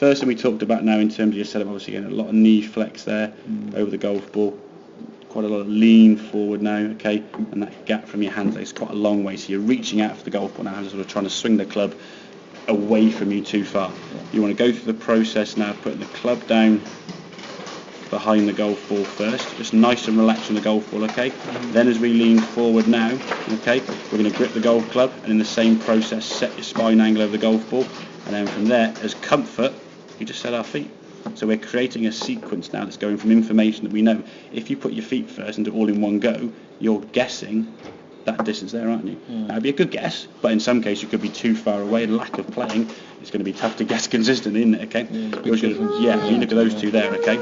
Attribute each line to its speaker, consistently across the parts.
Speaker 1: first thing we talked about now in terms of your setup, obviously getting a lot of knee flex there over the golf ball. Quite a lot of lean forward now, okay, and that gap from your hands is quite a long way, so you're reaching out for the golf ball now, sort of trying to swing the club away from you too far. You want to go through the process now, putting the club down behind the golf ball first, just nice and relaxed on the golf ball, okay. Then as we lean forward now, okay, we're going to grip the golf club, and in the same process set your spine angle over the golf ball, and then from there, as comfort, you just set our feet. So we're creating a sequence now that's going from information that we know. If you put your feet first and do it all in one go, you're guessing that distance there, aren't you? That would be a good guess, but in some cases you could be too far away. Lack of playing, it's going to be tough to guess consistently, isn't it? Okay. You look at those two there, okay.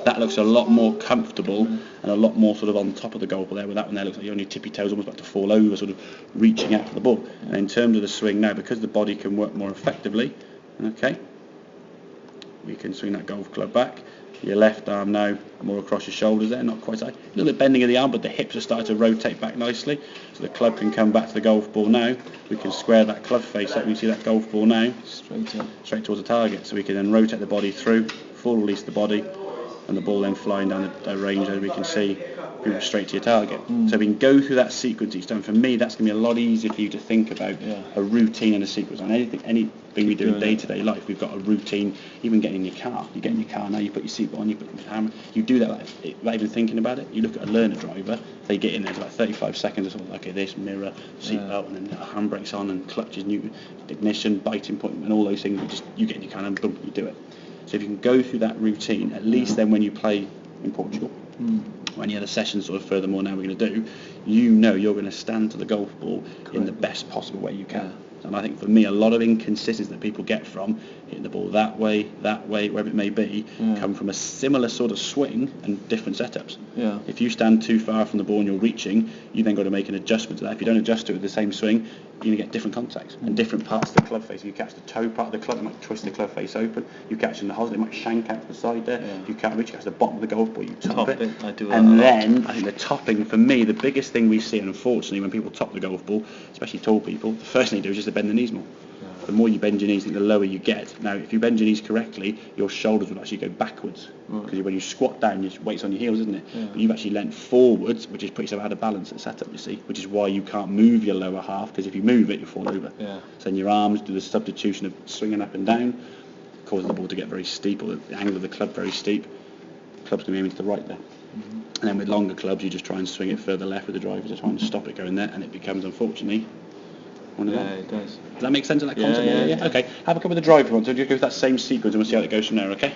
Speaker 1: That looks a lot more comfortable and a lot more sort of on top of the goal ball there. With that one there, looks like you're on your tippy toes, almost about to fall over, sort of reaching out for the ball. And in terms of the swing now, because the body can work more effectively, okay, we can swing that golf club back. Your left arm now more across your shoulders there, not quite so high. A little bit bending of the arm, but the hips are starting to rotate back nicely. So the club can come back to the golf ball now. We can square that club face up. You can see that golf ball now straight towards the target. So we can then rotate the body through, full release the body, and the ball then flying down the range, as we can see, straight to your target. So we can go through that sequence each time. For me, that's going to be a lot easier for you to think about a routine and a sequence. And anything we do in day-to-day life, we've got a routine. Even getting in your car, you get in your car now, you put your seatbelt on, you put your hammer, you do that without even thinking about it. You look at a learner driver, they get in there, it's about 35 seconds or something, okay, this, mirror, seatbelt, and then the handbrake's on, and clutches, new ignition, biting point, and all those things. You get in your car and boom, you do it. So if you can go through that routine, at least then when you play in Portugal, or any other sessions sort of furthermore now we're going to do, you know you're going to stand to the golf ball in the best possible way you can. And I think for me, a lot of inconsistencies that people get from hitting the ball that way, wherever it may be, come from a similar sort of swing and different setups. If you stand too far from the ball and you're reaching, you then got to make an adjustment to that. If you don't adjust to it with the same swing, you're going to get different contacts and different parts of the club face. If you catch the toe part of the club, it might twist the club face open. You catch in the hosel, it might shank out to the side there. If you can't reach, you catch the bottom of the golf ball, you top it.
Speaker 2: I do that
Speaker 1: and then, I think the topping, for me, the biggest thing we see, and unfortunately, when people top the golf ball, especially tall people, the first thing they do is just to bend the knees more. The more you bend your knees, I think the lower you get. Now, if you bend your knees correctly, your shoulders will actually go backwards. Because when you squat down, your weight's on your heels, isn't it? But you've actually leant forwards, which is put yourself out of balance at setup, you see, which is why you can't move your lower half, because if you move it, you fall over. So then your arms do the substitution of swinging up and down, causing the ball to get very steep, or the angle of the club very steep. The club's going to be aiming to the right there. And then with longer clubs, you just try and swing it further left with the driver to try and stop it going there, and it becomes, unfortunately, one of them.
Speaker 2: It does.
Speaker 1: Does that make sense of that concept?
Speaker 2: Yeah.
Speaker 1: Okay. Have a couple of the driver ones. So just go through that same sequence and we'll see how it goes from there, okay?